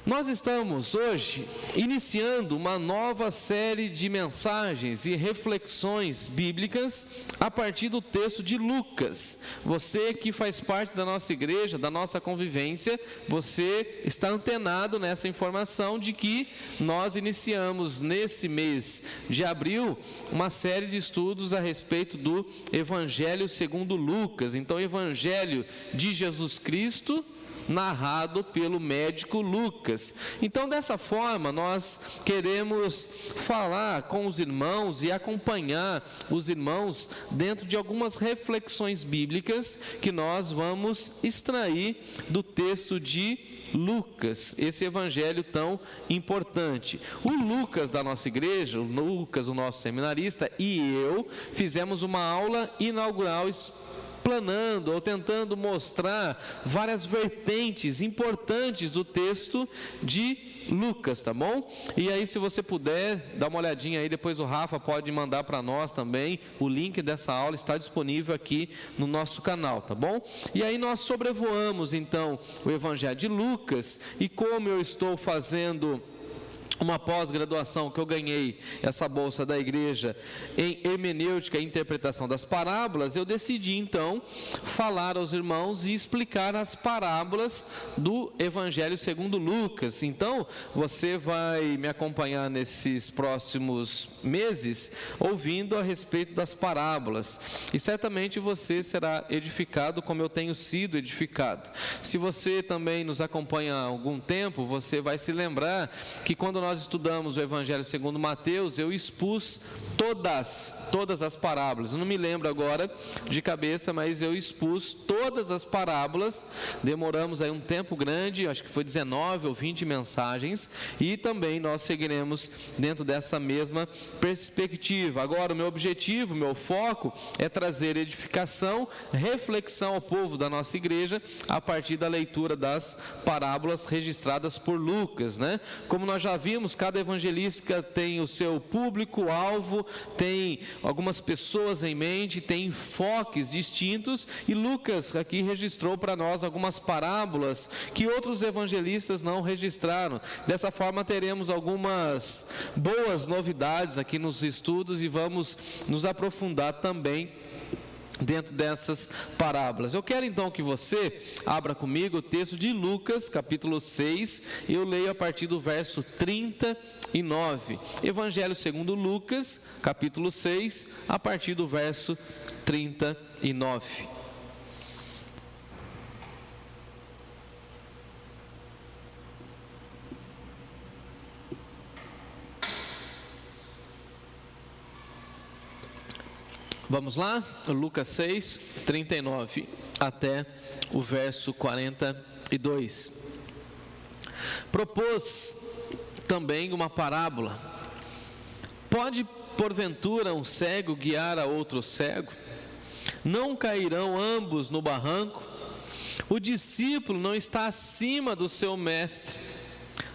Nós estamos hoje iniciando uma nova série de mensagens e reflexões bíblicas a partir do texto de Lucas. Você que faz parte da nossa igreja, da nossa convivência, você está antenado nessa informação de que nós iniciamos nesse mês de abril uma série de estudos a respeito do Evangelho segundo Lucas. Então, o Evangelho de Jesus Cristo narrado pelo médico Lucas. Então, dessa forma, nós queremos falar com os irmãos e acompanhar os irmãos dentro de algumas reflexões bíblicas que nós vamos extrair do texto de Lucas, esse evangelho tão importante. O Lucas da nossa igreja, o Lucas, o nosso seminarista, e eu fizemos uma aula inaugural explanando ou tentando mostrar várias vertentes importantes do texto de Lucas, tá bom? E aí, se você puder, dá uma olhadinha aí, depois o Rafa pode mandar para nós também, o link dessa aula está disponível aqui no nosso canal, tá bom? E aí nós sobrevoamos então o Evangelho de Lucas, e como eu estou fazendo uma pós-graduação que eu ganhei, essa bolsa da igreja, em hermenêutica e interpretação das parábolas, eu decidi então falar aos irmãos e explicar as parábolas do Evangelho segundo Lucas. Então, você vai me acompanhar nesses próximos meses, ouvindo a respeito das parábolas, e certamente você será edificado como eu tenho sido edificado. Se você também nos acompanha há algum tempo, você vai se lembrar que quando nós estudamos o Evangelho segundo Mateus, eu expus todas as parábolas. Eu não me lembro agora de cabeça, mas eu expus todas as parábolas. Demoramos aí um tempo grande, acho que foi 19 ou 20 mensagens, e também nós seguiremos dentro dessa mesma perspectiva. Agora, o meu objetivo, o meu foco é trazer edificação, reflexão ao povo da nossa igreja a partir da leitura das parábolas registradas por Lucas, né? Como nós já vimos, cada evangelista tem o seu público-alvo, tem algumas pessoas em mente, tem enfoques distintos, e Lucas aqui registrou para nós algumas parábolas que outros evangelistas não registraram. Dessa forma, teremos algumas boas novidades aqui nos estudos e vamos nos aprofundar também dentro dessas parábolas. Eu quero então que você abra comigo o texto de Lucas, capítulo 6, eu leio a partir do verso 39. Evangelho segundo Lucas, capítulo 6, a partir do verso 39. Vamos lá? Lucas 6, 39 até o verso 42. Propôs também uma parábola. Pode, porventura, um cego guiar a outro cego? Não cairão ambos no barranco? O discípulo não está acima do seu mestre.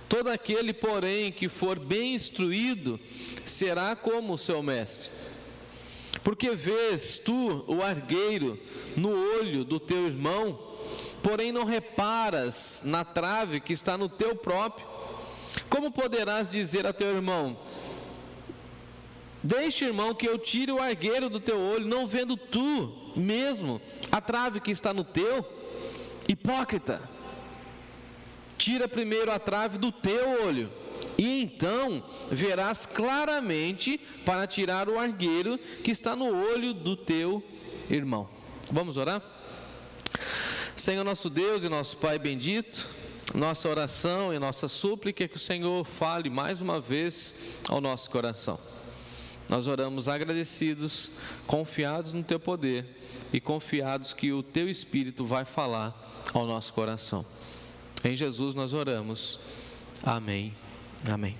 Todo aquele, porém, que for bem instruído, será como o seu mestre. Porque vês tu o argueiro no olho do teu irmão, porém não reparas na trave que está no teu próprio? Como poderás dizer a teu irmão: deixa, irmão, que eu tire o argueiro do teu olho, não vendo tu mesmo a trave que está no teu? Hipócrita, tira primeiro a trave do teu olho, e então verás claramente para tirar o argueiro que está no olho do teu irmão. Vamos orar? Senhor nosso Deus e nosso Pai bendito, nossa oração e nossa súplica é que o Senhor fale mais uma vez ao nosso coração. Nós oramos agradecidos, confiados no teu poder e confiados que o teu Espírito vai falar ao nosso coração. Em Jesus nós oramos. Amém. Amém.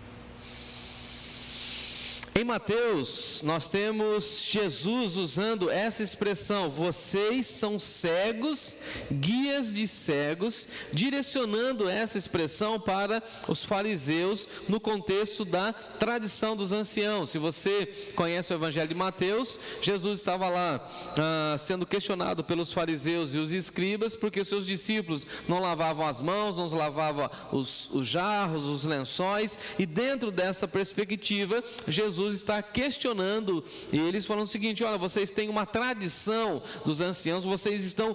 Em Mateus, nós temos Jesus usando essa expressão: vocês são cegos, guias de cegos, direcionando essa expressão para os fariseus no contexto da tradição dos anciãos. Se você conhece o Evangelho de Mateus, Jesus estava lá sendo questionado pelos fariseus e os escribas, porque os seus discípulos não lavavam as mãos, não lavavam os jarros, os lençóis, e dentro dessa perspectiva, Jesus está questionando eles, falando o seguinte: olha, vocês têm uma tradição dos anciãos, vocês estão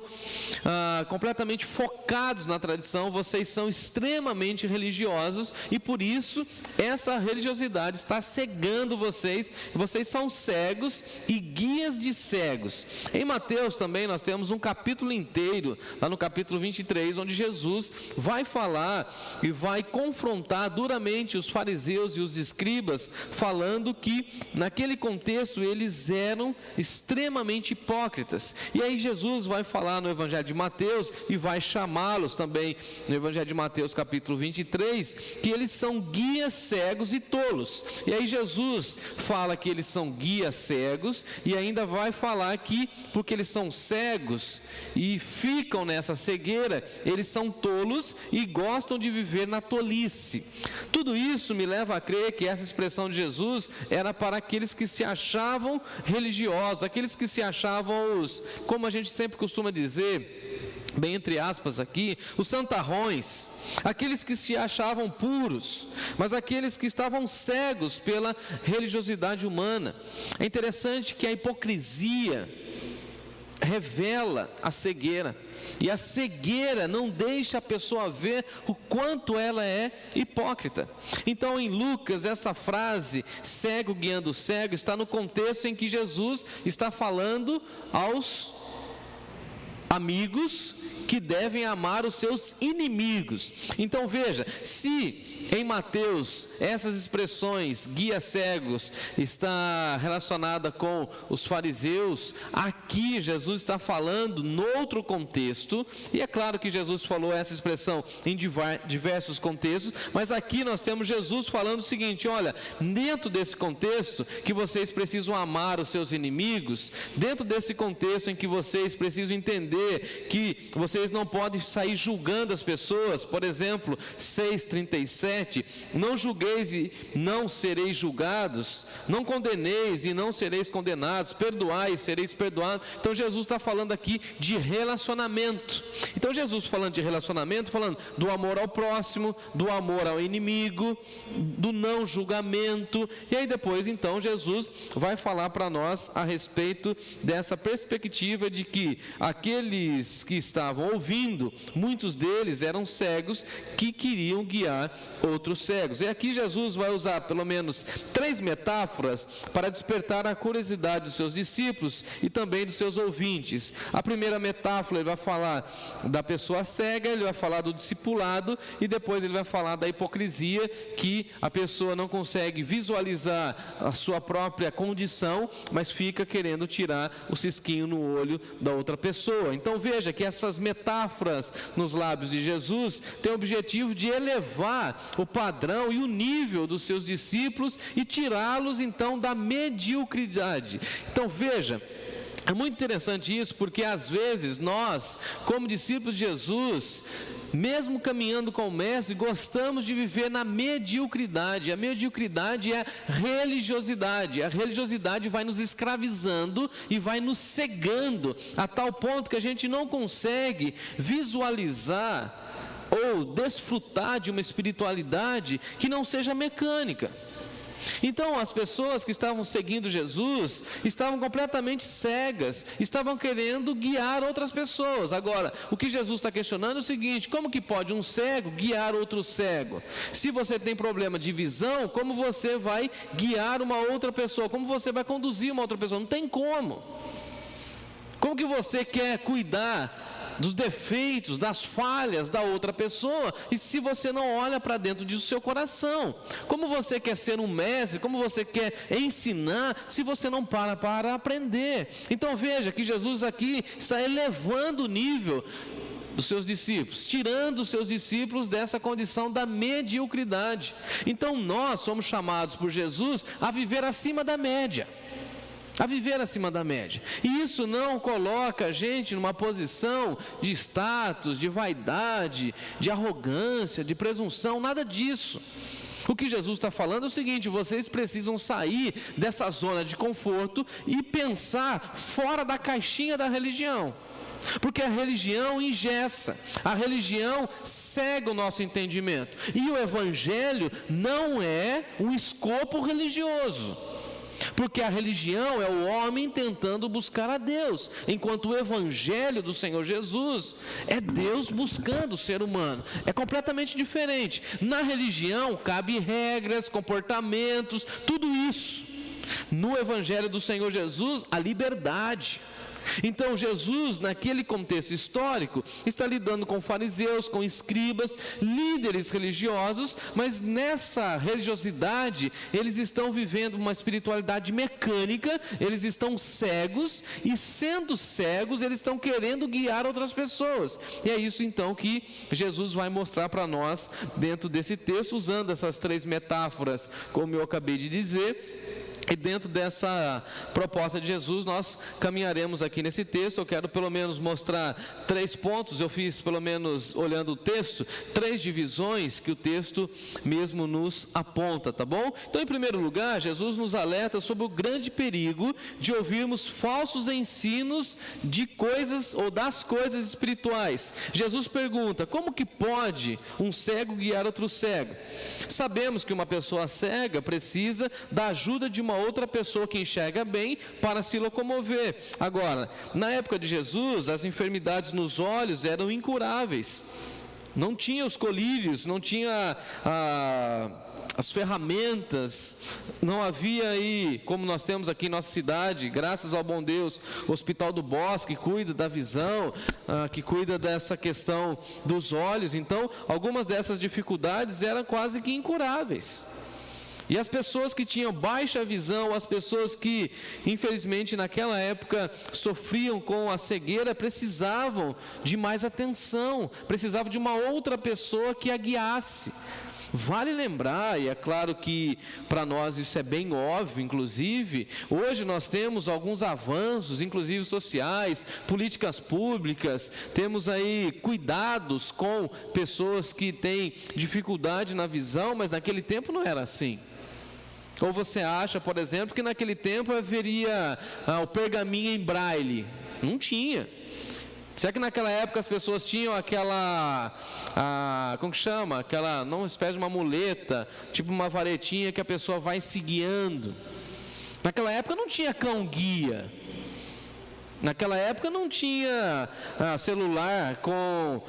completamente focados na tradição, vocês são extremamente religiosos, e por isso essa religiosidade está cegando vocês, vocês são cegos e guias de cegos. Em Mateus também nós temos um capítulo inteiro, lá no capítulo 23, onde Jesus vai falar e vai confrontar duramente os fariseus e os escribas, falando que naquele contexto eles eram extremamente hipócritas. E aí Jesus vai falar no Evangelho de Mateus e vai chamá-los também no Evangelho de Mateus capítulo 23, que eles são guias cegos e tolos. E aí Jesus fala que eles são guias cegos, e ainda vai falar que porque eles são cegos e ficam nessa cegueira, eles são tolos e gostam de viver na tolice. Tudo isso me leva a crer que essa expressão de Jesus era para aqueles que se achavam religiosos, aqueles que se achavam como a gente sempre costuma dizer, bem entre aspas aqui, os santarrões, aqueles que se achavam puros, mas aqueles que estavam cegos pela religiosidade humana. É interessante que a hipocrisia revela a cegueira, e a cegueira não deixa a pessoa ver o quanto ela é hipócrita. Então em Lucas, essa frase, cego guiando cego, está no contexto em que Jesus está falando aos amigos que devem amar os seus inimigos. Então veja, se em Mateus essas expressões guia cegos está relacionada com os fariseus, aqui Jesus está falando noutro contexto, e é claro que Jesus falou essa expressão em diversos contextos, mas aqui nós temos Jesus falando o seguinte: olha, dentro desse contexto que vocês precisam amar os seus inimigos, dentro desse contexto em que vocês precisam entender que vocês não podem sair julgando as pessoas, por exemplo, 6:37, não julgueis e não sereis julgados, não condeneis e não sereis condenados, perdoai e sereis perdoados. Então Jesus está falando aqui de relacionamento. Então Jesus falando de relacionamento, falando do amor ao próximo, do amor ao inimigo, do não julgamento, e aí depois então Jesus vai falar para nós a respeito dessa perspectiva de que aqueles que estavam ouvindo, muitos deles eram cegos que queriam guiar outros cegos. E aqui Jesus vai usar pelo menos 3 metáforas para despertar a curiosidade dos seus discípulos e também dos seus ouvintes. A primeira metáfora, ele vai falar da pessoa cega, ele vai falar do discipulado, e depois ele vai falar da hipocrisia, que a pessoa não consegue visualizar a sua própria condição, mas fica querendo tirar o cisquinho no olho da outra pessoa. Então veja que essas metáforas nos lábios de Jesus têm o objetivo de elevar o padrão e o nível dos seus discípulos e tirá-los então da mediocridade. Então veja, é muito interessante isso, porque às vezes nós, como discípulos de Jesus, mesmo caminhando com o Mestre, gostamos de viver na mediocridade. A mediocridade é religiosidade. A religiosidade vai nos escravizando e vai nos cegando, a tal ponto que a gente não consegue visualizar ou desfrutar de uma espiritualidade que não seja mecânica. Então as pessoas que estavam seguindo Jesus estavam completamente cegas, estavam querendo guiar outras pessoas. Agora, o que Jesus está questionando é o seguinte: como que pode um cego guiar outro cego? Se você tem problema de visão, como você vai guiar uma outra pessoa? Como você vai conduzir uma outra pessoa? Não tem como. Como que você quer cuidar dos defeitos, das falhas da outra pessoa, e se você não olha para dentro do seu coração? Como você quer ser um mestre, como você quer ensinar, se você não para aprender? Então veja que Jesus aqui está elevando o nível dos seus discípulos, tirando os seus discípulos dessa condição da mediocridade. Então nós somos chamados por Jesus a viver acima da média. A viver acima da média. E isso não coloca a gente numa posição de status, de vaidade, de arrogância, de presunção, nada disso. O que Jesus está falando é o seguinte: vocês precisam sair dessa zona de conforto e pensar fora da caixinha da religião. Porque a religião engessa, a religião cega o nosso entendimento. E o Evangelho não é um escopo religioso. Porque a religião é o homem tentando buscar a Deus, enquanto o Evangelho do Senhor Jesus é Deus buscando o ser humano. É completamente diferente. Na religião cabe regras, comportamentos, tudo isso. No Evangelho do Senhor Jesus, a liberdade. Então Jesus, naquele contexto histórico, está lidando com fariseus, com escribas, líderes religiosos, mas nessa religiosidade eles estão vivendo uma espiritualidade mecânica, eles estão cegos, e sendo cegos eles estão querendo guiar outras pessoas. E é isso então que Jesus vai mostrar para nós dentro desse texto, usando essas 3 metáforas, como eu acabei de dizer. E dentro dessa proposta de Jesus, nós caminharemos aqui nesse texto. Eu quero pelo menos mostrar 3 pontos. Eu fiz, pelo menos olhando o texto, 3 divisões que o texto mesmo nos aponta, tá bom? Então, em primeiro lugar, Jesus nos alerta sobre o grande perigo de ouvirmos falsos ensinos de coisas ou das coisas espirituais. Jesus pergunta: como que pode um cego guiar outro cego? Sabemos que uma pessoa cega precisa da ajuda de uma outra pessoa que enxerga bem para se locomover. Agora, na época de Jesus, as enfermidades nos olhos eram incuráveis. Não tinha os colírios, não tinha as ferramentas, não havia aí, como nós temos aqui em nossa cidade, graças ao bom Deus, o Hospital do Bosque, que cuida da visão, que cuida dessa questão dos olhos. Então, algumas dessas dificuldades eram quase que incuráveis. E as pessoas que tinham baixa visão, as pessoas que, infelizmente, naquela época sofriam com a cegueira, precisavam de mais atenção, precisavam de uma outra pessoa que a guiasse. Vale lembrar, e é claro que para nós isso é bem óbvio, inclusive, hoje nós temos alguns avanços, inclusive sociais, políticas públicas, temos aí cuidados com pessoas que têm dificuldade na visão, mas naquele tempo não era assim. Ou você acha, por exemplo, que naquele tempo haveria o pergaminho em braille? Não tinha. Será que naquela época as pessoas tinham aquela, como que chama? Aquela, não, espécie de uma muleta, tipo uma varetinha que a pessoa vai se guiando. Naquela época não tinha cão-guia. Naquela época não tinha celular com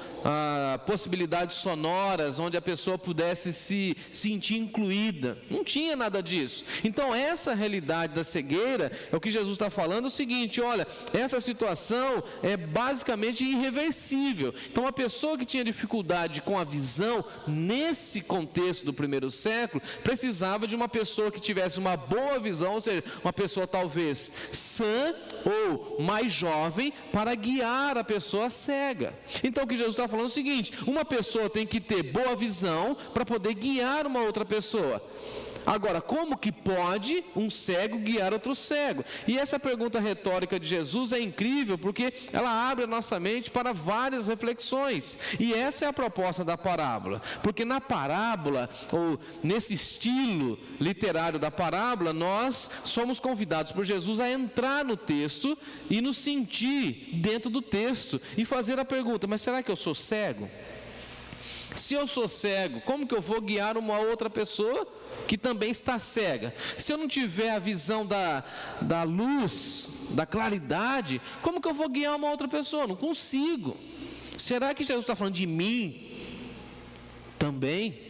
possibilidades sonoras onde a pessoa pudesse se sentir incluída. Não tinha nada disso. Então essa realidade da cegueira é o que Jesus está falando, é o seguinte: olha, essa situação é basicamente irreversível. Então a pessoa que tinha dificuldade com a visão nesse contexto do primeiro século precisava de uma pessoa que tivesse uma boa visão, ou seja, uma pessoa talvez sã ou mais jovem, para guiar a pessoa cega. Então o que Jesus está falando é o seguinte: uma pessoa tem que ter boa visão para poder guiar uma outra pessoa. Agora, como que pode um cego guiar outro cego? E essa pergunta retórica de Jesus é incrível, porque ela abre a nossa mente para várias reflexões. E essa é a proposta da parábola. Porque na parábola, ou nesse estilo literário da parábola, nós somos convidados por Jesus a entrar no texto e nos sentir dentro do texto e fazer a pergunta: mas será que eu sou cego? Se eu sou cego, como que eu vou guiar uma outra pessoa que também está cega? Se eu não tiver a visão da luz, da claridade, como que eu vou guiar uma outra pessoa? Não consigo. Será que Jesus está falando de mim também?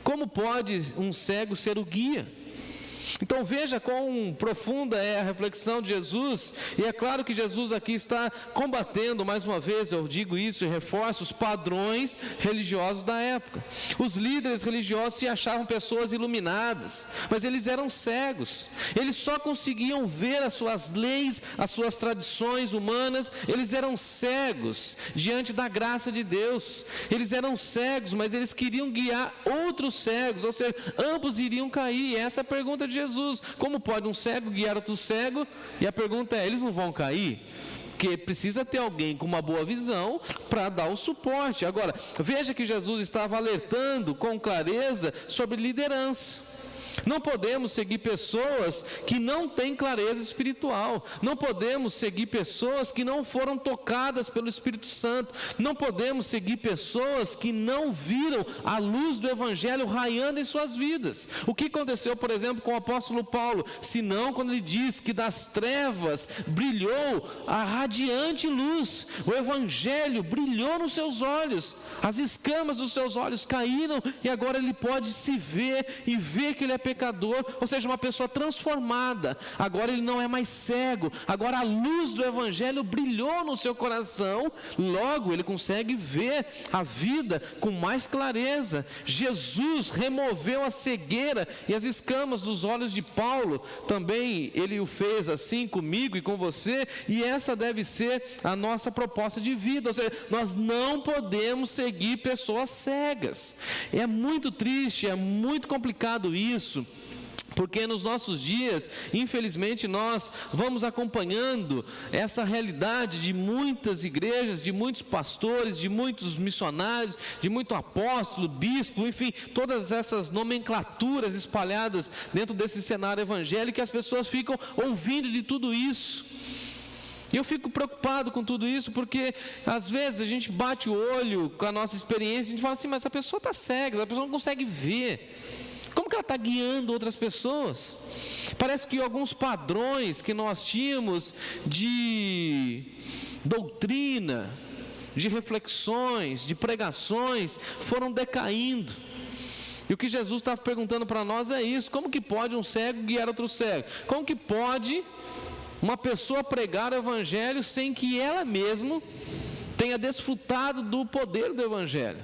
Como pode um cego ser o guia? Então veja quão profunda é a reflexão de Jesus, e é claro que Jesus aqui está combatendo, mais uma vez eu digo isso e reforço, os padrões religiosos da época. Os líderes religiosos se achavam pessoas iluminadas, mas eles eram cegos, eles só conseguiam ver as suas leis, as suas tradições humanas, eles eram cegos diante da graça de Deus, eles eram cegos, mas eles queriam guiar outros cegos, ou seja, ambos iriam cair. E essa é a pergunta de Jesus: como pode um cego guiar outro cego? E a pergunta é: eles não vão cair? Porque precisa ter alguém com uma boa visão para dar o suporte. Agora, veja que Jesus estava alertando com clareza sobre liderança. Não podemos seguir pessoas que não têm clareza espiritual. Não podemos seguir pessoas que não foram tocadas pelo Espírito Santo. Não podemos seguir pessoas que não viram a luz do Evangelho raiando em suas vidas. O que aconteceu, por exemplo, com o apóstolo Paulo? Senão, quando ele diz que das trevas brilhou a radiante luz, o Evangelho brilhou nos seus olhos, as escamas dos seus olhos caíram e agora ele pode se ver e ver que ele é pecador, ou seja, uma pessoa transformada. Agora ele não é mais cego, agora a luz do Evangelho brilhou no seu coração, logo ele consegue ver a vida com mais clareza. Jesus removeu a cegueira e as escamas dos olhos de Paulo, também ele o fez assim comigo e com você, e essa deve ser a nossa proposta de vida, ou seja, nós não podemos seguir pessoas cegas. É muito triste, é muito complicado isso, porque nos nossos dias, infelizmente, nós vamos acompanhando essa realidade de muitas igrejas, de muitos pastores, de muitos missionários, de muito apóstolo, bispo, enfim, todas essas nomenclaturas espalhadas dentro desse cenário evangélico, e as pessoas ficam ouvindo de tudo isso. E eu fico preocupado com tudo isso, porque às vezes a gente bate o olho com a nossa experiência, a gente fala assim: mas essa pessoa está cega, essa pessoa não consegue ver. Como que ela está guiando outras pessoas? Parece que alguns padrões que nós tínhamos de doutrina, de reflexões, de pregações, foram decaindo. E o que Jesus está perguntando para nós é isso: como que pode um cego guiar outro cego? Como que pode uma pessoa pregar o Evangelho sem que ela mesma tenha desfrutado do poder do Evangelho?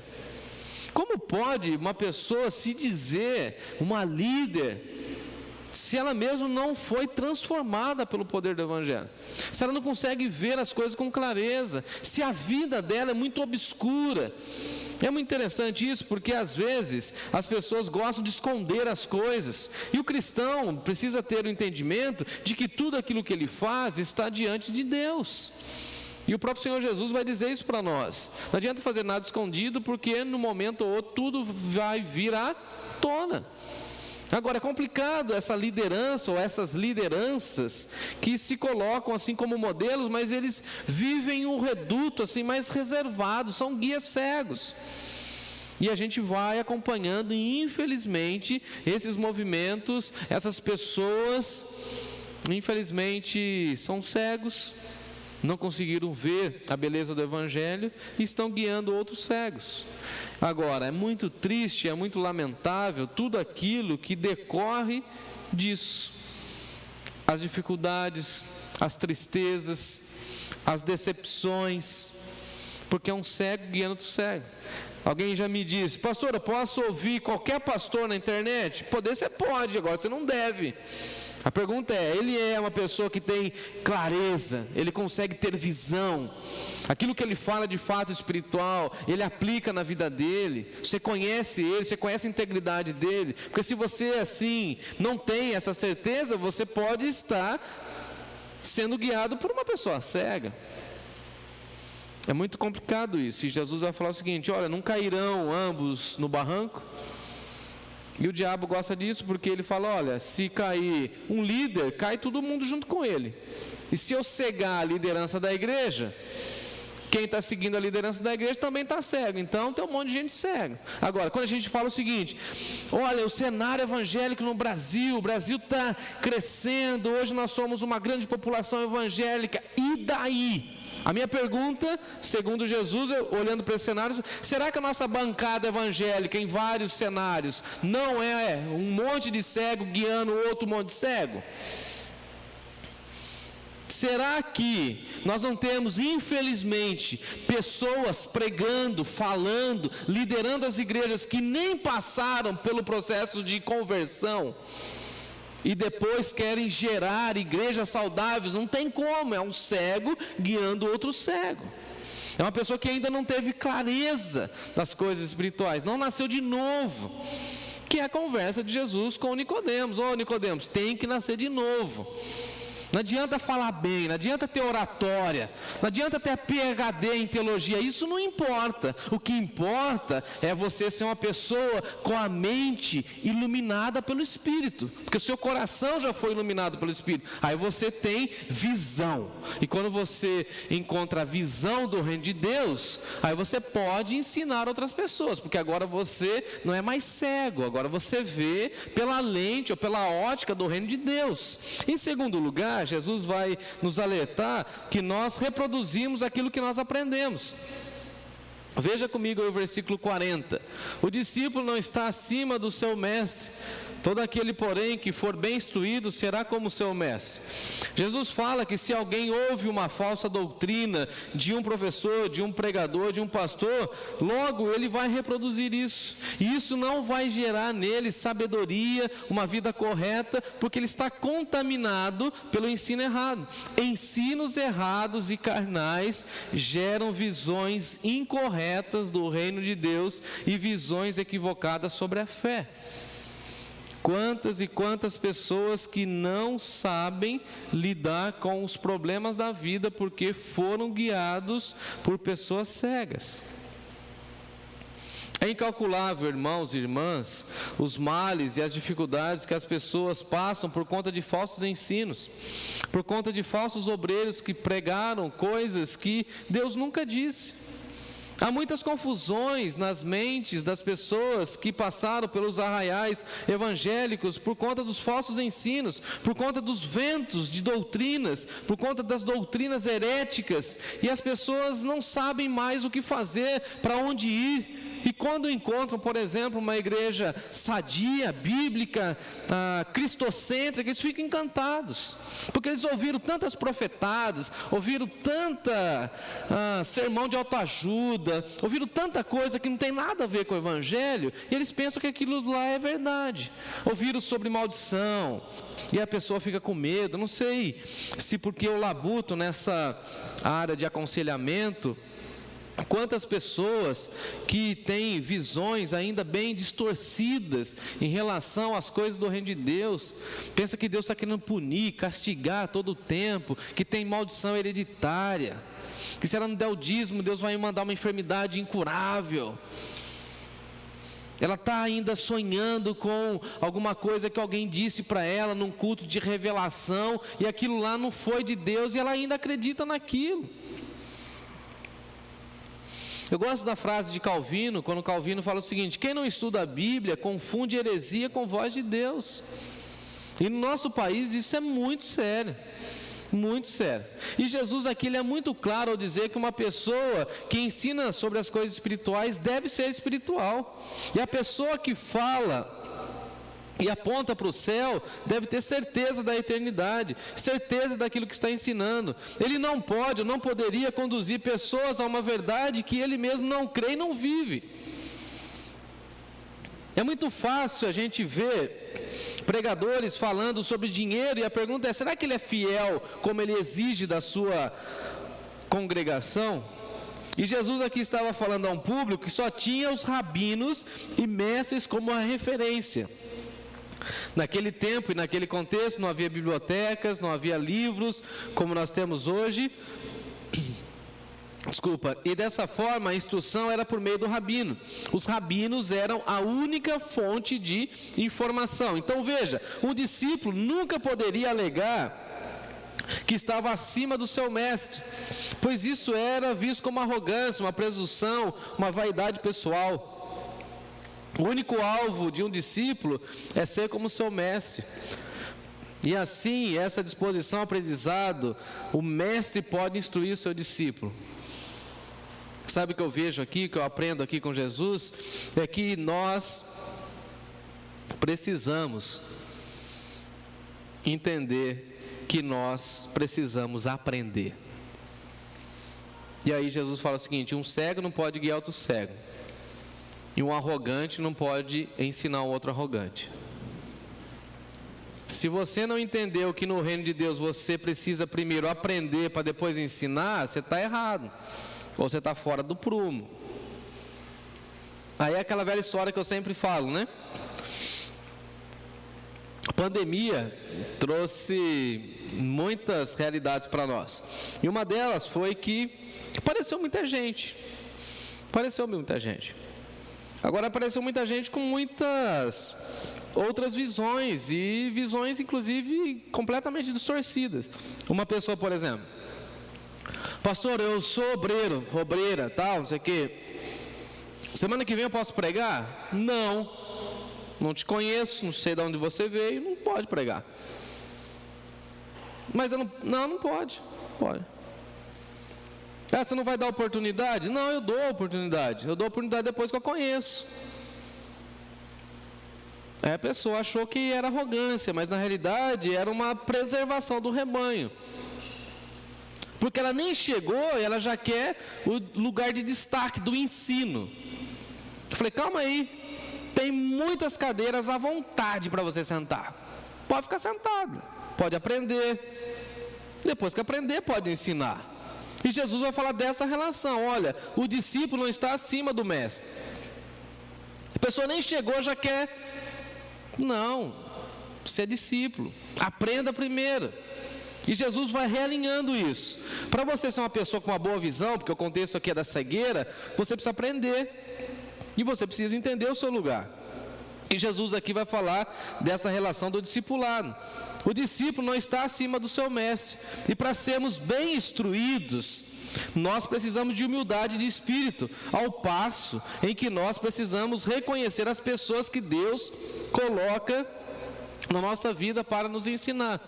Como pode uma pessoa se dizer uma líder se ela mesma não foi transformada pelo poder do Evangelho? Se ela não consegue ver as coisas com clareza, se a vida dela é muito obscura. É muito interessante isso, porque às vezes as pessoas gostam de esconder as coisas, e o cristão precisa ter o entendimento de que tudo aquilo que ele faz está diante de Deus. E o próprio Senhor Jesus vai dizer isso para nós: não adianta fazer nada escondido, porque no momento ou outro tudo vai vir à tona. Agora, é complicado essa liderança ou essas lideranças que se colocam assim como modelos, mas eles vivem um reduto assim mais reservado, são guias cegos. E a gente vai acompanhando, e infelizmente esses movimentos, essas pessoas, infelizmente são cegos, não conseguiram ver a beleza do Evangelho e estão guiando outros cegos. Agora, é muito triste, é muito lamentável tudo aquilo que decorre disso. As dificuldades, as tristezas, as decepções, porque é um cego guiando outro cego. Alguém já me disse: pastor, eu posso ouvir qualquer pastor na internet? Poder você pode, agora você não deve. A pergunta é: ele é uma pessoa que tem clareza, ele consegue ter visão, aquilo que ele fala de fato espiritual, ele aplica na vida dele, você conhece ele, você conhece a integridade dele? Porque se você assim não tem essa certeza, você pode estar sendo guiado por uma pessoa cega. É muito complicado isso, e Jesus vai falar o seguinte: olha, não cairão ambos no barranco? E o diabo gosta disso, porque ele fala: olha, se cair um líder, cai todo mundo junto com ele. E se eu cegar a liderança da igreja, quem está seguindo a liderança da igreja também está cego. Então tem um monte de gente cega. Agora, quando a gente fala o seguinte: olha, o cenário evangélico no Brasil, o Brasil está crescendo, hoje nós somos uma grande população evangélica, e daí? A minha pergunta, segundo Jesus, olhando para esse cenário, será que a nossa bancada evangélica em vários cenários não é um monte de cego guiando outro monte de cego? Será que nós não temos, infelizmente, pessoas pregando, falando, liderando as igrejas que nem passaram pelo processo de conversão e depois querem gerar igrejas saudáveis? Não tem como, é um cego guiando outro cego. É uma pessoa que ainda não teve clareza das coisas espirituais, não nasceu de novo. Que é a conversa de Jesus com Nicodemos. Ô Nicodemos, tem que nascer de novo. Não adianta falar bem, não adianta ter oratória, não adianta ter PhD em teologia, isso não importa. O que importa é você ser uma pessoa com a mente iluminada pelo Espírito, porque o seu coração já foi iluminado pelo Espírito. Aí você tem visão, e quando você encontra a visão do reino de Deus, aí você pode ensinar outras pessoas, porque agora você não é mais cego, agora você vê pela lente ou pela ótica do reino de Deus. Em segundo lugar, Jesus vai nos alertar que nós reproduzimos aquilo que nós aprendemos. Veja comigo aí o versículo 40. O discípulo não está acima do seu mestre. Todo aquele, porém, que for bem instruído será como seu mestre. Jesus fala que se alguém ouve uma falsa doutrina de um professor, de um pregador, de um pastor, logo ele vai reproduzir isso. E isso não vai gerar nele sabedoria, uma vida correta, porque ele está contaminado pelo ensino errado. Ensinos errados e carnais geram visões incorretas do reino de Deus e visões equivocadas sobre a fé. Quantas e quantas pessoas que não sabem lidar com os problemas da vida porque foram guiados por pessoas cegas. É incalculável, irmãos e irmãs, os males e as dificuldades que as pessoas passam por conta de falsos ensinos, por conta de falsos obreiros que pregaram coisas que Deus nunca disse. Há muitas confusões nas mentes das pessoas que passaram pelos arraiais evangélicos por conta dos falsos ensinos, por conta dos ventos de doutrinas, por conta das doutrinas heréticas, e as pessoas não sabem mais o que fazer, para onde ir. E quando encontram, por exemplo, uma igreja sadia, bíblica, cristocêntrica, eles ficam encantados, porque eles ouviram tantas profetadas, ouviram tanta sermão de autoajuda, ouviram tanta coisa que não tem nada a ver com o evangelho, e eles pensam que aquilo lá é verdade. Ouviram sobre maldição, e a pessoa fica com medo. Não sei se porque eu labuto nessa área de aconselhamento, quantas pessoas que têm visões ainda bem distorcidas em relação às coisas do reino de Deus, pensa que Deus está querendo punir, castigar todo o tempo, que tem maldição hereditária, que se ela não der o dízimo, Deus vai mandar uma enfermidade incurável. Ela está ainda sonhando com alguma coisa que alguém disse para ela num culto de revelação, e aquilo lá não foi de Deus, e ela ainda acredita naquilo. Eu gosto da frase de Calvino, quando Calvino fala o seguinte: quem não estuda a Bíblia confunde heresia com voz de Deus. E no nosso país isso é muito sério, muito sério. E Jesus aqui ele é muito claro ao dizer que uma pessoa que ensina sobre as coisas espirituais deve ser espiritual. E a pessoa que fala e aponta para o céu deve ter certeza da eternidade, certeza daquilo que está ensinando. Ele não pode, não poderia conduzir pessoas a uma verdade que ele mesmo não crê e não vive. É muito fácil a gente ver pregadores falando sobre dinheiro, e a pergunta é: será que ele é fiel como ele exige da sua congregação? E Jesus aqui estava falando a um público que só tinha os rabinos e mestres como a referência. Naquele tempo e naquele contexto não havia bibliotecas, não havia livros como nós temos hoje. E dessa forma a instrução era por meio do rabino. Os rabinos eram a única fonte de informação. Então veja, um discípulo nunca poderia alegar que estava acima do seu mestre, pois isso era visto como arrogância, uma presunção, uma vaidade pessoal. O único alvo de um discípulo é ser como seu mestre. E assim, essa disposição ao aprendizado, o mestre pode instruir o seu discípulo. Sabe o que eu vejo aqui, que eu aprendo aqui com Jesus? É que nós precisamos entender que nós precisamos aprender. E aí Jesus fala o seguinte: um cego não pode guiar outro cego, e um arrogante não pode ensinar um outro arrogante. Se você não entendeu que no reino de Deus você precisa primeiro aprender para depois ensinar, você está errado, ou você está fora do prumo. Aí é aquela velha história que eu sempre falo, né? A pandemia trouxe muitas realidades para nós, e uma delas foi que apareceu muita gente. Agora apareceu muita gente com muitas outras visões, e visões inclusive completamente distorcidas. Uma pessoa, por exemplo: pastor, eu sou obreira, tal, não sei o quê, semana que vem eu posso pregar? Não te conheço, não sei de onde você veio, não pode pregar. Mas eu não pode. Você não vai dar oportunidade? Não, eu dou oportunidade. Eu dou oportunidade depois que eu conheço. Aí a pessoa achou que era arrogância, mas na realidade era uma preservação do rebanho. Porque ela nem chegou, ela já quer o lugar de destaque do ensino. Eu falei: calma aí, tem muitas cadeiras à vontade para você sentar. Pode ficar sentado, pode aprender. Depois que aprender, pode ensinar. E Jesus vai falar dessa relação. Olha, o discípulo não está acima do mestre. A pessoa nem chegou, já quer. Não, você é discípulo, aprenda primeiro. E Jesus vai realinhando isso. Para você ser uma pessoa com uma boa visão, porque o contexto aqui é da cegueira, você precisa aprender. E você precisa entender o seu lugar. E Jesus aqui vai falar dessa relação do discipulado. O discípulo não está acima do seu mestre. E para sermos bem instruídos, nós precisamos de humildade de espírito, ao passo em que nós precisamos reconhecer as pessoas que Deus coloca na nossa vida para nos ensinar.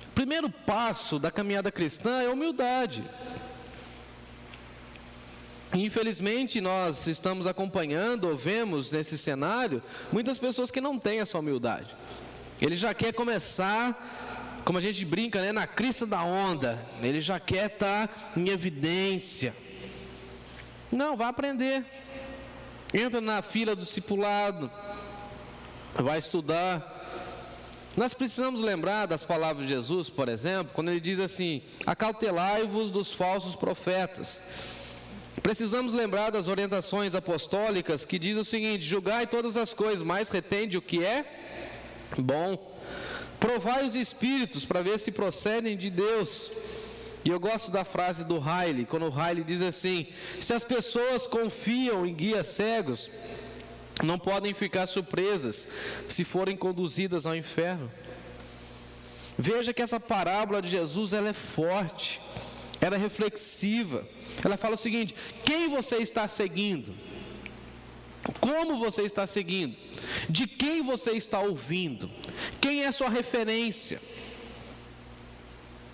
O primeiro passo da caminhada cristã é a humildade. Infelizmente, nós estamos acompanhando, ou vemos nesse cenário, muitas pessoas que não têm essa humildade. Ele já quer começar, como a gente brinca, né, na crista da onda. Ele já quer estar em evidência. Não, vai aprender. Entra na fila do discipulado, vai estudar. Nós precisamos lembrar das palavras de Jesus, por exemplo, quando ele diz assim: acautelai-vos dos falsos profetas. Precisamos lembrar das orientações apostólicas que diz o seguinte: julgai todas as coisas, mas retende o que é bom. Provai os espíritos para ver se procedem de Deus. E eu gosto da frase do Riley, quando o Riley diz assim: se as pessoas confiam em guias cegos, não podem ficar surpresas se forem conduzidas ao inferno. Veja que essa parábola de Jesus, ela é forte, ela é reflexiva. Ela fala o seguinte: quem você está seguindo? Como você está seguindo? De quem você está ouvindo? Quem é a sua referência?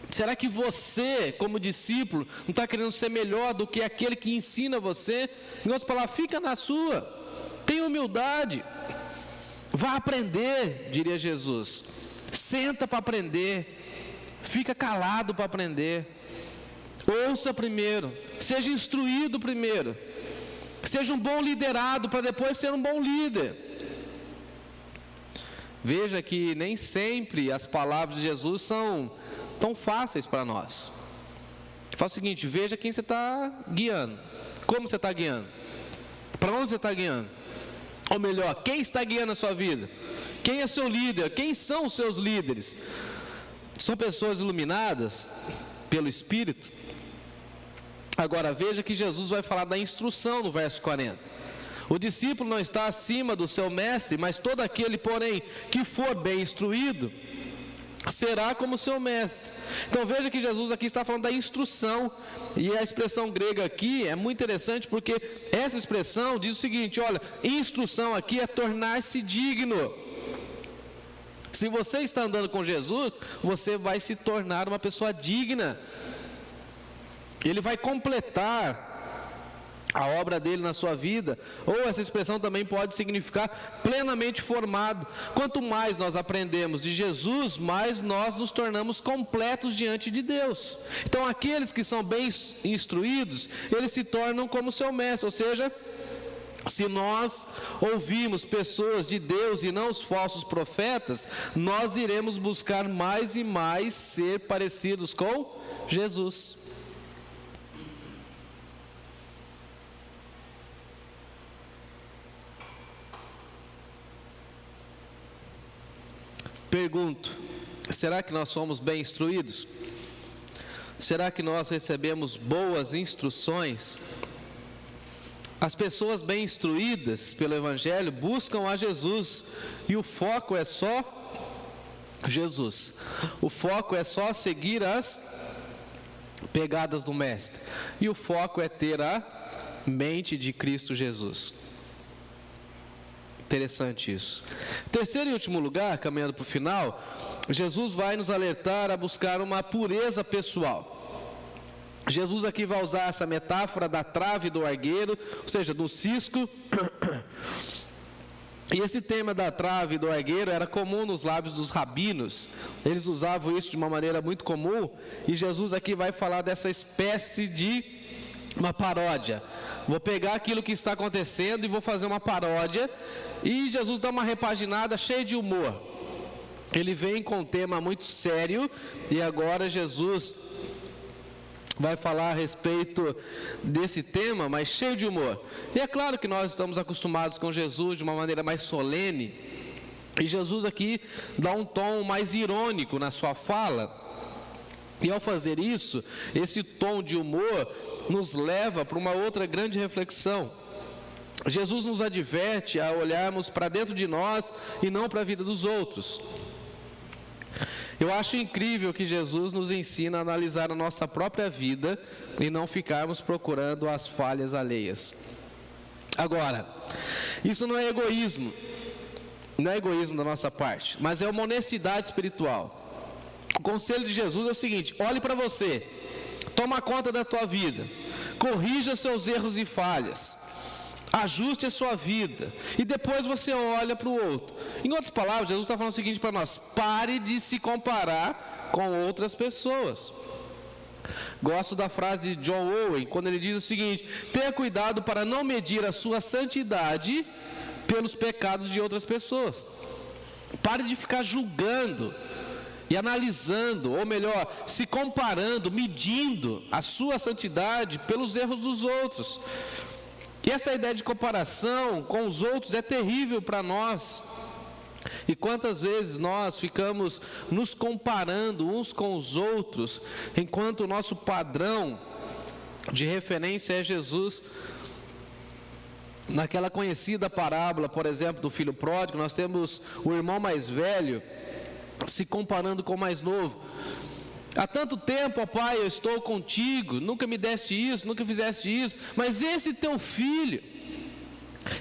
Será que você, como discípulo, não está querendo ser melhor do que aquele que ensina você? Em outras palavras, fica na sua, tenha humildade, vá aprender, diria Jesus. Senta para aprender, fica calado para aprender. Ouça primeiro, seja instruído primeiro, seja um bom liderado para depois ser um bom líder. Veja que nem sempre as palavras de Jesus são tão fáceis para nós. Faz o seguinte: veja quem você está guiando, como você está guiando, para onde você está guiando, ou melhor, quem está guiando a sua vida, quem é seu líder, quem são os seus líderes. São pessoas iluminadas pelo Espírito? Agora veja que Jesus vai falar da instrução no verso 40. O discípulo não está acima do seu mestre, mas todo aquele, porém, que for bem instruído, será como seu mestre. Então veja que Jesus aqui está falando da instrução, e a expressão grega aqui é muito interessante, porque essa expressão diz o seguinte: olha, instrução aqui é tornar-se digno. Se você está andando com Jesus, você vai se tornar uma pessoa digna. Ele vai completar a obra dele na sua vida, ou essa expressão também pode significar plenamente formado. Quanto mais nós aprendemos de Jesus, mais nós nos tornamos completos diante de Deus. Então aqueles que são bem instruídos, eles se tornam como seu mestre, ou seja, se nós ouvirmos pessoas de Deus e não os falsos profetas, nós iremos buscar mais e mais ser parecidos com Jesus. Pergunto, será que nós somos bem instruídos? Será que nós recebemos boas instruções? As pessoas bem instruídas pelo Evangelho buscam a Jesus, e o foco é só Jesus. O foco é só seguir as pegadas do Mestre, e o foco é ter a mente de Cristo Jesus. Interessante isso. Terceiro e último lugar, caminhando para o final, Jesus vai nos alertar a buscar uma pureza pessoal. Jesus aqui vai usar essa metáfora da trave do argueiro, ou seja, do cisco. E esse tema da trave do argueiro era comum nos lábios dos rabinos. Eles usavam isso de uma maneira muito comum, e Jesus aqui vai falar dessa espécie de uma paródia. Vou pegar aquilo que está acontecendo e vou fazer uma paródia. E Jesus dá uma repaginada cheia de humor. Ele vem com um tema muito sério, e agora Jesus vai falar a respeito desse tema, mas cheio de humor. E é claro que nós estamos acostumados com Jesus de uma maneira mais solene, e Jesus aqui dá um tom mais irônico na sua fala. E ao fazer isso, esse tom de humor nos leva para uma outra grande reflexão. Jesus nos adverte a olharmos para dentro de nós e não para a vida dos outros. Eu acho incrível que Jesus nos ensina a analisar a nossa própria vida e não ficarmos procurando as falhas alheias. Agora, isso não é egoísmo, não é egoísmo da nossa parte, mas é uma honestidade espiritual. O conselho de Jesus é o seguinte: olhe para você, toma conta da tua vida, corrija seus erros e falhas, ajuste a sua vida, e depois você olha para o outro. Em outras palavras, Jesus está falando o seguinte para nós: pare de se comparar com outras pessoas. Gosto da frase de John Owen, quando ele diz o seguinte: tenha cuidado para não medir a sua santidade pelos pecados de outras pessoas. Pare de ficar julgando e analisando, ou melhor, se comparando, medindo a sua santidade pelos erros dos outros. E essa ideia de comparação com os outros é terrível para nós. E quantas vezes nós ficamos nos comparando uns com os outros, enquanto o nosso padrão de referência é Jesus. Naquela conhecida parábola, por exemplo, do filho pródigo, nós temos o irmão mais velho se comparando com o mais novo. Há tanto tempo, ó pai, eu estou contigo, nunca me deste isso, nunca fizeste isso, mas esse teu filho,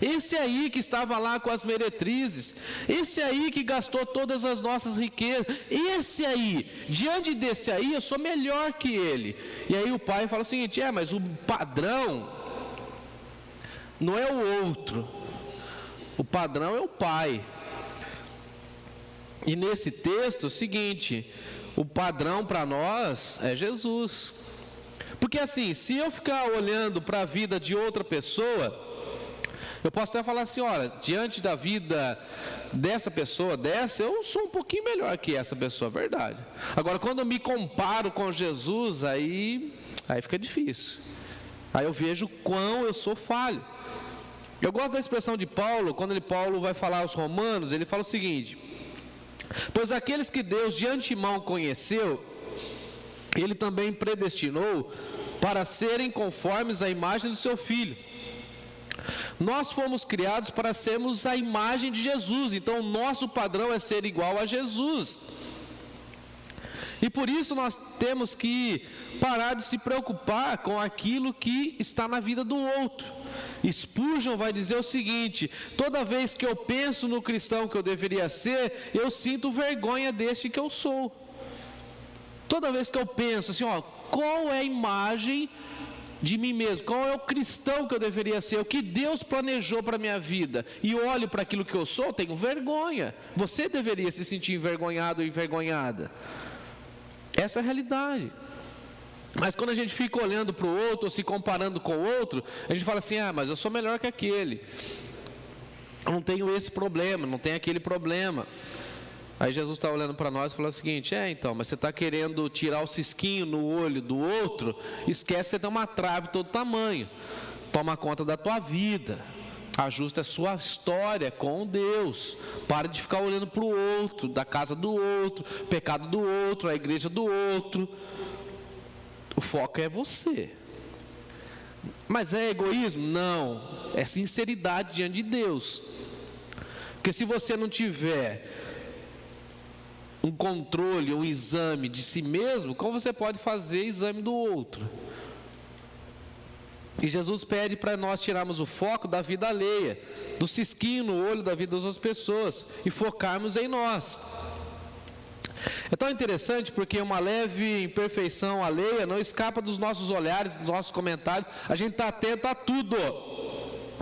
esse aí que estava lá com as meretrizes, esse aí que gastou todas as nossas riquezas, esse aí, diante desse aí eu sou melhor que ele. E aí o pai fala o seguinte: mas o padrão não é o outro, o padrão é o pai. E nesse texto é o seguinte: o padrão para nós é Jesus. Porque assim, se eu ficar olhando para a vida de outra pessoa, eu posso até falar assim: olha, diante da vida dessa pessoa, eu sou um pouquinho melhor que essa pessoa, verdade. Agora, quando eu me comparo com Jesus, aí fica difícil. Aí eu vejo quão eu sou falho. Eu gosto da expressão de Paulo, quando Paulo vai falar aos Romanos, ele fala o seguinte: pois aqueles que Deus de antemão conheceu, Ele também predestinou para serem conformes à imagem do seu Filho. Nós fomos criados para sermos a imagem de Jesus, então o nosso padrão é ser igual a Jesus. E por isso nós temos que parar de se preocupar com aquilo que está na vida do outro. Spurgeon vai dizer o seguinte: toda vez que eu penso no cristão que eu deveria ser, eu sinto vergonha deste que eu sou. Toda vez que eu penso assim, qual é a imagem de mim mesmo, qual é o cristão que eu deveria ser, o que Deus planejou para a minha vida, e olho para aquilo que eu sou, tenho vergonha. Você deveria se sentir envergonhado ou envergonhada. Essa é a realidade. Mas quando a gente fica olhando para o outro, ou se comparando com o outro, a gente fala assim: mas eu sou melhor que aquele, eu não tenho esse problema, não tenho aquele problema. Aí Jesus está olhando para nós e falou o seguinte: então, mas você está querendo tirar o cisquinho no olho do outro, esquece que você tem uma trave de todo tamanho. Toma conta da tua vida, ajusta a sua história com Deus. Para de ficar olhando para o outro, da casa do outro, pecado do outro, a igreja do outro. O foco é você. Mas é egoísmo? Não, é sinceridade diante de Deus. Porque se você não tiver um controle, um exame de si mesmo, como você pode fazer exame do outro? E Jesus pede para nós tirarmos o foco da vida alheia, do cisquinho no olho da vida das outras pessoas, e focarmos em nós. É tão interessante porque uma leve imperfeição alheia não escapa dos nossos olhares, dos nossos comentários. A gente está atento a tudo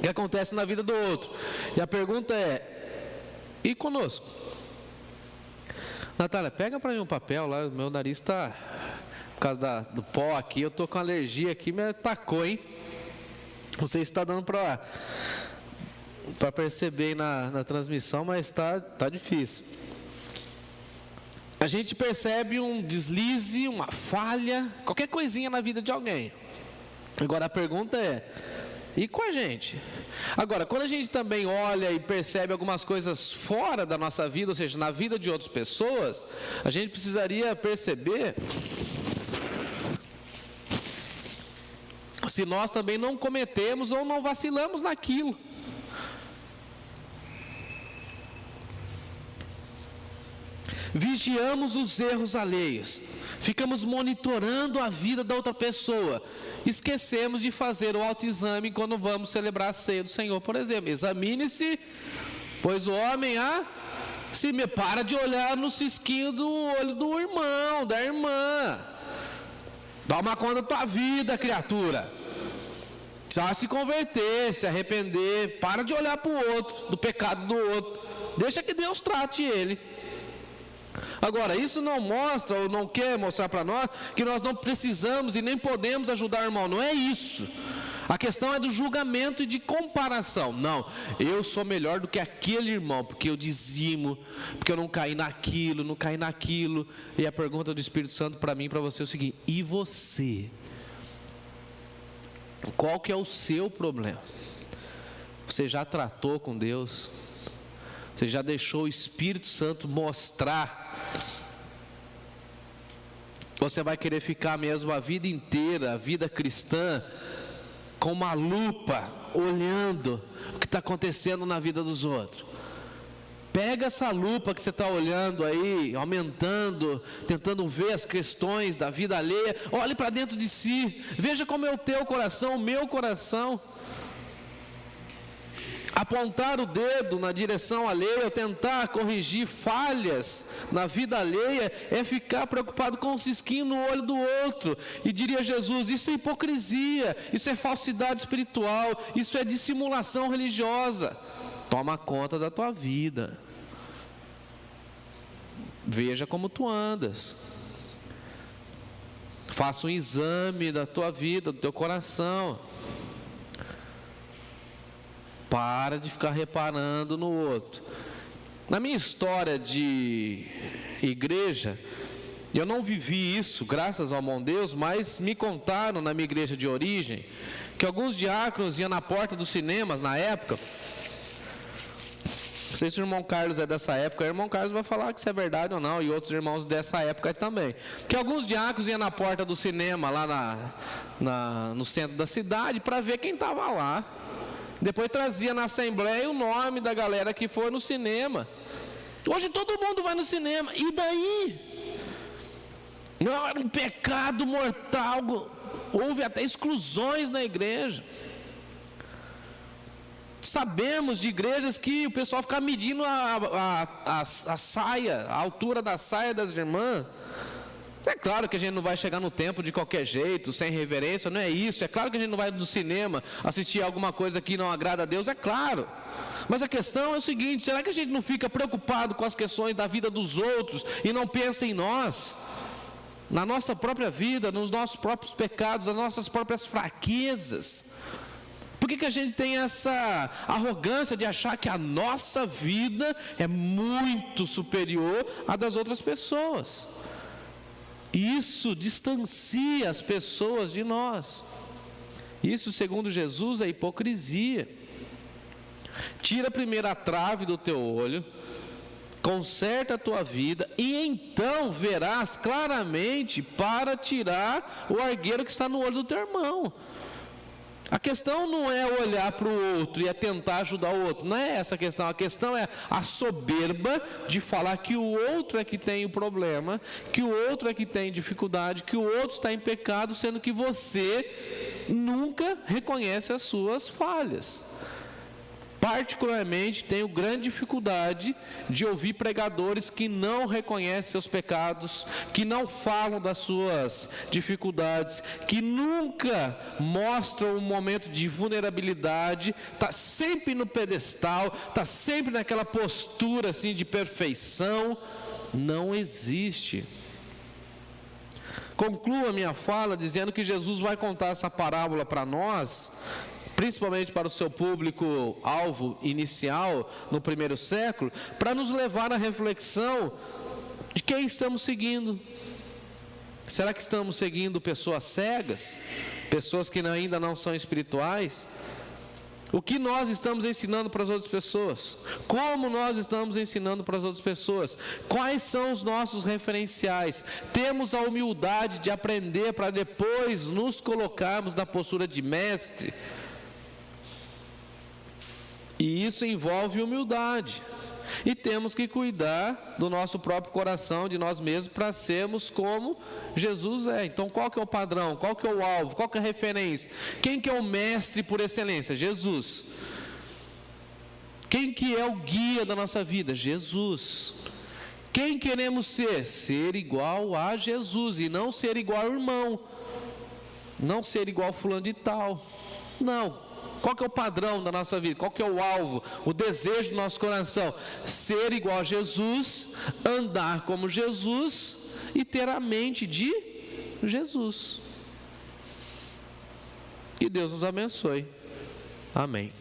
que acontece na vida do outro. E a pergunta é: e conosco? Natália, pega para mim um papel lá, meu nariz está, por causa do pó aqui, eu estou com alergia aqui, me atacou, hein? Não sei se está dando para perceber aí na transmissão, mas está difícil. A gente percebe um deslize, uma falha, qualquer coisinha na vida de alguém. Agora a pergunta é: e com a gente? Agora, quando a gente também olha e percebe algumas coisas fora da nossa vida, ou seja, na vida de outras pessoas, a gente precisaria perceber se nós também não cometemos ou não vacilamos naquilo. Vigiamos os erros alheios, ficamos monitorando a vida da outra pessoa, esquecemos de fazer o autoexame quando vamos celebrar a ceia do Senhor, por exemplo. Examine-se, pois o homem para de olhar no cisquinho do olho do irmão, da irmã. Toma conta da tua vida, criatura. Precisa se converter, se arrepender. Para de olhar para o outro, do pecado do outro. Deixa que Deus trate ele. Agora, isso não mostra ou não quer mostrar para nós que nós não precisamos e nem podemos ajudar o irmão. Não é isso. A questão é do julgamento e de comparação. Não, eu sou melhor do que aquele irmão, porque eu dizimo, porque eu não caí naquilo. E a pergunta do Espírito Santo para mim e para você é o seguinte: e você? Qual que é o seu problema? Você já tratou com Deus? Você já deixou o Espírito Santo mostrar? Você vai querer ficar mesmo a vida inteira, a vida cristã, com uma lupa, olhando o que está acontecendo na vida dos outros? Pega essa lupa que você está olhando aí, aumentando, tentando ver as questões da vida alheia. Olhe para dentro de si, veja como é o teu coração, o meu coração. Apontar o dedo na direção alheia, tentar corrigir falhas na vida alheia, é ficar preocupado com o cisquinho no olho do outro. E diria Jesus: isso é hipocrisia, isso é falsidade espiritual, isso é dissimulação religiosa. Toma conta da tua vida. Veja como tu andas. Faça um exame da tua vida, do teu coração. Para de ficar reparando no outro. Na minha história de igreja, eu não vivi isso, graças ao bom Deus, mas me contaram na minha igreja de origem, que alguns diáconos iam na porta dos cinemas na época. Não sei se o irmão Carlos é dessa época, o irmão Carlos vai falar que isso é verdade ou não, e outros irmãos dessa época também. Que alguns diáconos iam na porta do cinema, lá no centro da cidade, para ver quem estava lá. Depois trazia na assembleia o nome da galera que foi no cinema. Hoje todo mundo vai no cinema, e daí? Não, era um pecado mortal. Houve até exclusões na igreja. Sabemos de igrejas que o pessoal fica medindo a saia, a altura da saia das irmãs. É claro que a gente não vai chegar no templo de qualquer jeito, sem reverência, não é isso. É claro que a gente não vai no cinema assistir alguma coisa que não agrada a Deus, é claro. Mas a questão é o seguinte: será que a gente não fica preocupado com as questões da vida dos outros e não pensa em nós? Na nossa própria vida, nos nossos próprios pecados, nas nossas próprias fraquezas? Por que a gente tem essa arrogância de achar que a nossa vida é muito superior à das outras pessoas? Isso distancia as pessoas de nós. Isso, segundo Jesus, é hipocrisia. Tira primeiro a trave do teu olho, conserta a tua vida, e então verás claramente para tirar o argueiro que está no olho do teu irmão. A questão não é olhar para o outro e é tentar ajudar o outro, não é essa a questão. A questão é a soberba de falar que o outro é que tem o problema, que o outro é que tem dificuldade, que o outro está em pecado, sendo que você nunca reconhece as suas falhas. Particularmente, tenho grande dificuldade de ouvir pregadores que não reconhecem seus pecados, que não falam das suas dificuldades, que nunca mostram um momento de vulnerabilidade, está sempre no pedestal, está sempre naquela postura assim de perfeição. Não existe. Concluo a minha fala dizendo que Jesus vai contar essa parábola para nós, principalmente para o seu público-alvo inicial, no primeiro século, para nos levar à reflexão de quem estamos seguindo. Será que estamos seguindo pessoas cegas? Pessoas que ainda não são espirituais? O que nós estamos ensinando para as outras pessoas? Como nós estamos ensinando para as outras pessoas? Quais são os nossos referenciais? Temos a humildade de aprender para depois nos colocarmos na postura de mestre? E isso envolve humildade. E temos que cuidar do nosso próprio coração, de nós mesmos, para sermos como Jesus é. Então, qual que é o padrão? Qual que é o alvo? Qual que é a referência? Quem que é o mestre por excelência? Jesus. Quem que é o guia da nossa vida? Jesus. Quem queremos ser? Ser igual a Jesus, e não ser igual ao irmão. Não ser igual ao fulano de tal. Não. Qual que é o padrão da nossa vida? Qual que é o alvo? O desejo do nosso coração? Ser igual a Jesus, andar como Jesus e ter a mente de Jesus. Que Deus nos abençoe. Amém.